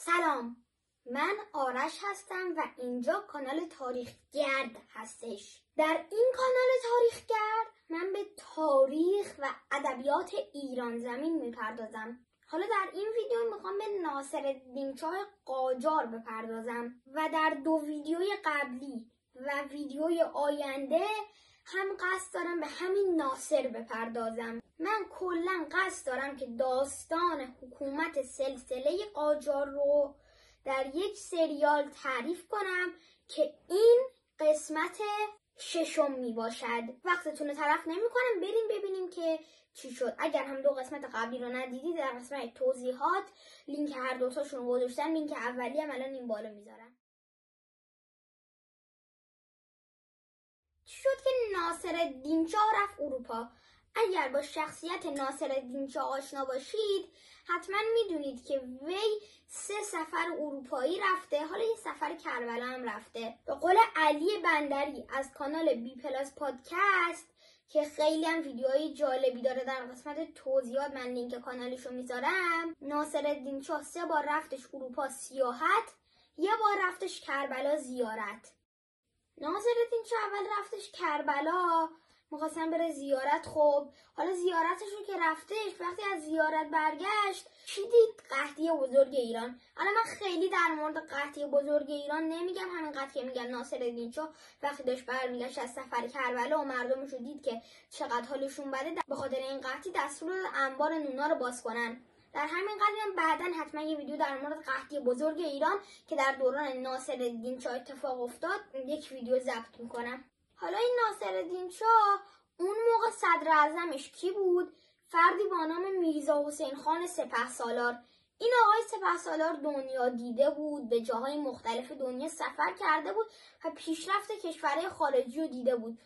سلام، من آرش هستم و اینجا کانال تاریخ گرد هستش. در این کانال تاریخ گرد من به تاریخ و ادبیات ایران زمین میپردازم. حالا در این ویدیو میخوام به ناصرالدین شاه قاجار بپردازم و در دو ویدیوی قبلی و ویدیوی آینده هم قصد دارم به همین ناصر بپردازم. من کلا قصد دارم که داستان حکومت سلسله قاجار رو در یک سریال تعریف کنم که این قسمت ششم می باشد. وقتتون رو تلف نمی کنم، بریم ببینیم که چی شد. اگر هم دو قسمت قبلی رو ندیدید در قسمت توضیحات لینک هر دوتاشون رو گذاشتم. لینک اولی هم الان این بالا میذارم. چی شد که ناصرالدین شاه رفت اروپا؟ اگر با شخصیت ناصرالدین شاه آشنا باشید حتما میدونید که وی 3 سفر اروپایی رفته، حالا یه سفر کربلا هم رفته. به قول علی بندری از کانال بی پلاس پادکست که خیلی هم ویدیوهای جالبی داره، در قسمت توضیحات من لینک کانالشو میذارم، ناصرالدین شاه 3 بار رفتش اروپا سیاحت، 1 بار رفتش کربلا زیارت. ناصرالدین شاه اول رفتش کربلا، می‌خواستن بره زیارت. خب حالا زیارتش رو که رفتش، وقتی از زیارت برگشت چی دید؟ قحطی بزرگ ایران. الان من خیلی در مورد قحطی بزرگ ایران نمیگم، همینقدر که میگم ناصرالدین شاه وقتی داشت برمیگشت از سفر کربلا و مردمش رو دید که چقدر حالشون بده، به خاطر این قحطی دستور داد انبار نونا رو باز کنن. در همین قضیه بعداً حتما یه ویدیو در مورد قحطی بزرگ ایران که در دوران ناصرالدین شاه اتفاق افتاد یک ویدیو ضبط میکنم. حالا این ناصرالدین شاه اون موقع صدر اعظمش کی بود؟ فردی با نام میرزا حسین خان سپهسالار. این آقای سپهسالار دنیا دیده بود، به جاهای مختلف دنیا سفر کرده بود و پیشرفت کشورهای خارجی رو دیده بود.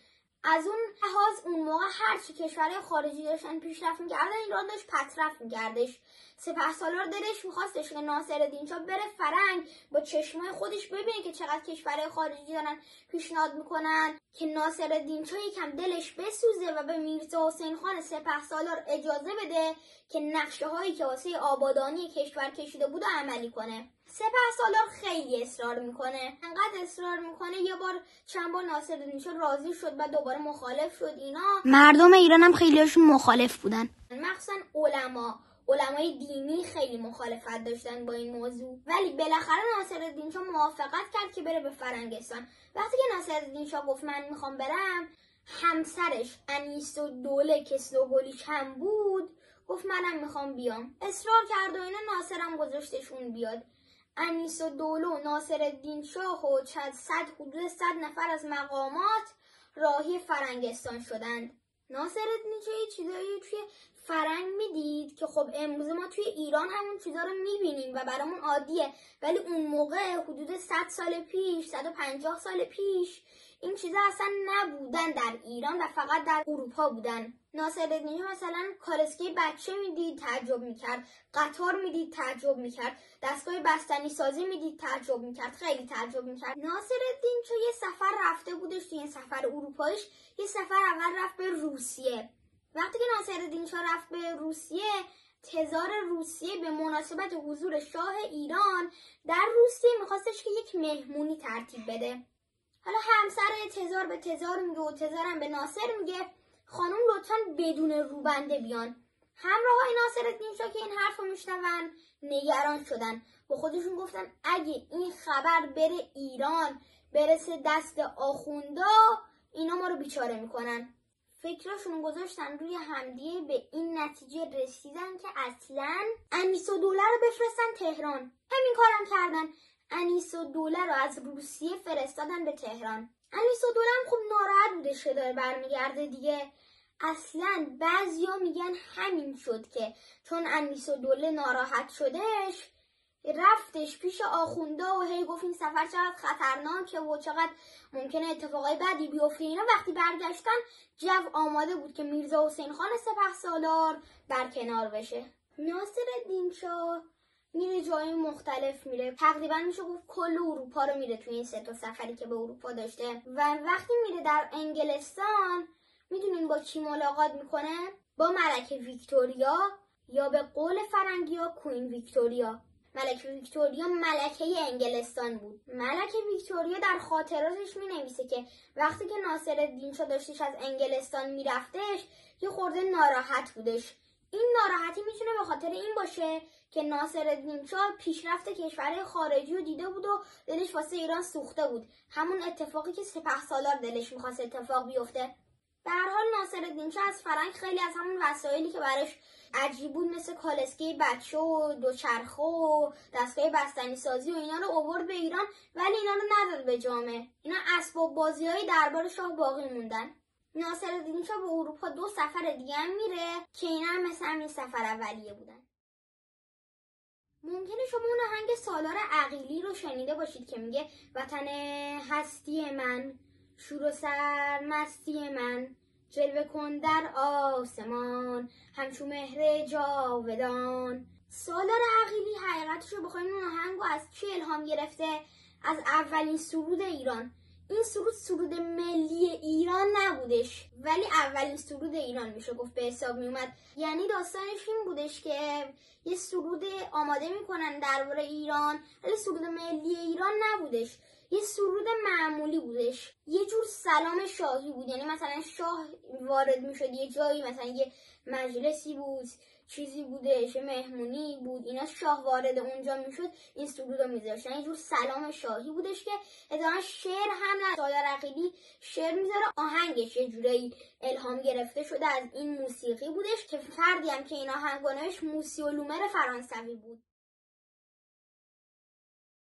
از اون لحاظ اون موقع هرچی کشورهای خارجی داشتن پیشرفت میکردن، ایران داشت پسرفت میکردش. سپهسالار دلش میخواستش که ناصرالدین شاه بره فرنگ با چشمای خودش ببینه که چقدر کشورهای خارجی دارن پیشنهاد میکنن، که ناصرالدین شاه یکم دلش بسوزه و به میرزا حسین خان سپهسالار اجازه بده که نقشه هایی که واسه آبادانی کشور کشیده بود عملی کنه. سپهسالار خیلی اصرار میکنه، انقدر اصرار میکنه یه بار چند بار ناصرالدین شاه راضی شد و دوباره مخالف شد. اینا مردم ایران هم خیلیشون مخالف بودن، مخصوصا علمای دینی خیلی مخالفت داشتن با این موضوع. ولی بالاخره ناصرالدین شاه موافقت کرد که بره به فرنگستان. وقتی که ناصرالدین شاه گفت من میخوام برم، همسرش انیس‌الدوله که سلوگلیش هم بود گفت منم میخوام بیام. اصرار کرد و اینا، ناصرم گذاشتش اون بیاد. انیس‌الدوله و ناصرالدین شاه و حدود 100 نفر از مقامات راهی فرنگستان شدند. ناصرالدین شاه یه چیزایی توی فرنگ میدید که خب امروز ما توی ایران همون چیزا رو میبینیم و برامون عادیه، ولی اون موقع حدود 100 سال پیش، 150 سال پیش این چیزا اصلا نبودن در ایران و فقط در اروپا بودن. ناصرالدین شاه مثلا کالسکه بچه میدید تعجب میکرد، قطار میدید تعجب میکرد، دستگاه بستنی سازی میدید تعجب میکرد، خیلی تعجب میکرد. ناصرالدین شاه یه سفر رفته بودش، توی این سفر اروپاییش یه سفر اول رفت به روسیه. وقتی که ناصرالدین شاه رفت به روسیه، تزار روسیه به مناسبت حضور شاه ایران در روسیه میخواستش که یک مهمونی ترتیب بده. حالا همسر تزار به تزار میگه و تزارم به ناصر میگه خانم لطفاً بدون روبنده بیان. همراهای ناصرالدین شاه که این حرفو میشنون نگران شدن، با خودشون گفتن اگه این خبر بره ایران، برسه دست آخوندا، اینا ما رو بیچاره میکنن. فکرشون گذاشتن روی همدیگه، به این نتیجه رسیدن که اصلاً انیس‌الدوله رو بفرستن تهران. همین کارم کردن، انیس‌الدوله رو از روسیه فرستادن به تهران. انیس‌الدوله هم خب ناراحت بودش که داره برمیگرده دیگه. اصلاً بعضیا میگن همین شد که چون انیس‌الدوله ناراحت شدش رفتش پیش آخوندا و هی گفت این سفر چقدر خطرناکه و چقدر ممکنه اتفاقای بدی بیفته. اینا وقتی برگشتن جو آماده بود که میرزا حسین خان سپهسالار برکنار بشه. ناصرالدین شاه میره جای مختلف، میره تقریبا میشه گفت کل اروپا رو میره توی این 3 تا سفری که به اروپا داشته. و وقتی میره در انگلستان میدونین با کی ملاقات میکنه؟ با ملکه ویکتوریا، یا به قول فرنگی ها کوین ویکتوریا. ملکه ویکتوریا ملکه انگلستان بود. ملکه ویکتوریا در خاطراتش می‌نویسه که وقتی که ناصرالدین شاه داشتش از انگلستان میرفتش یه خورده ناراحت بودش. این ناراحتی میتونه به خاطر این باشه که ناصرالدین شاه پیشرفت کشورهای خارجی رو دیده بود و دلش واسه ایران سوخته بود. همون اتفاقی که سپهسالار دلش می‌خواست اتفاق بیفته. به هر حال ناصرالدین شاه از فرنگ خیلی از همون وسایلی که براش عجیب بود مثل کالسکه بچه و دوچرخه و دستگاه بستنی سازی و اینا رو آورد به ایران، ولی اینا رو نداد به جامعه. اینا اسباب بازی‌های دربار شاه باقی موندن. ناصرالدین شاه به اروپا 2 سفر دیگه هم میره که اینا هم مثل همین سفر اولیه بودن. ممکنه شما اون آهنگ سالار عقیلی رو شنیده باشید که میگه وطن هستی من، شور و سرمستی من، جلوه کن در آسمان، همچو مهر جاودان. سالار عقیلی حقیقتش رو بخوایم اون آهنگو از چی الهام گرفته؟ از اولین سرود ایران. این سرود ملی ایران نبودش، ولی اولین سرود ایران میشه گفت به حساب میومد. یعنی داستانش این بودش که یه سرود آماده میکنن درباره ایران، ولی سرود ملی ایران نبودش، یه سرود معمولی بودش، یه جور سلام شاهی بود. یعنی مثلا شاه وارد میشد یه جایی، مثلا یه مجلسی بود، چیزی بودش، مهمونی بود، اینا شاه وارد اونجا میشد این سرود رو میذاشتن. یه جور سلام شاهی بودش که اتفاقا شعر هم نه. سالار عقیلی شعر میذاره، آهنگش یه جوری الهام گرفته شده از این موسیقی بودش که فردی هم که این آهنگ نوشت موسی لومر فرانسوی بود.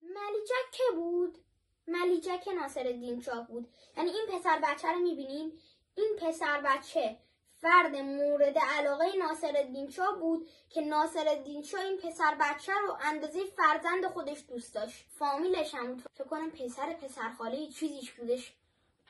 ملیجک که بود؟ ملیجک ناصرالدین شاه بود. یعنی این پسر بچه رو میبینین؟ این پسر بچه فرد مورد علاقه ناصرالدین شاه بود که ناصرالدین شاه این پسر بچه رو اندازه فرزند خودش دوست داشت. فامیلش هم بود، فکر کنم پسرخاله چیزیش بودش،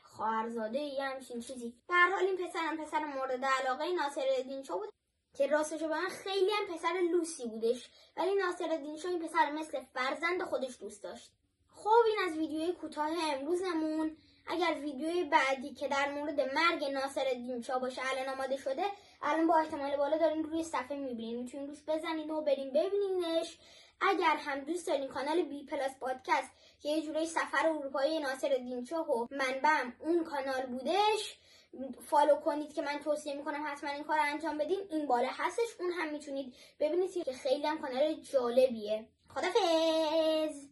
خواهرزاده یه همچین چیزی. در حال این پسر مورد علاقه ناصرالدین شاه بود که راستشو بگم خیلی هم پسر لوسی بودش، ولی ناصرالدین شاه این پسر مثل فرزند خودش دوست داشت. خب این از ویدیوی کوتاه امروزمون. اگر ویدیوی بعدی که در مورد مرگ ناصرالدین شاه باشه الان آماده شده، الان با احتمال بالا دارین روی صفحه میبینین، میتونین روش بزنین و برین ببینینش. اگر هم دوست دارین کانال بی پلاس پادکست که یه جوری سفر اروپایی ناصرالدین شاه و منبعم اون کانال بودش فالو کنید که من توصیه میکنم حتما این کار انجام بدین. این بالا هستش، اون هم میتونید ببینید که خیلی هم کانال جالبیه. خدافظ.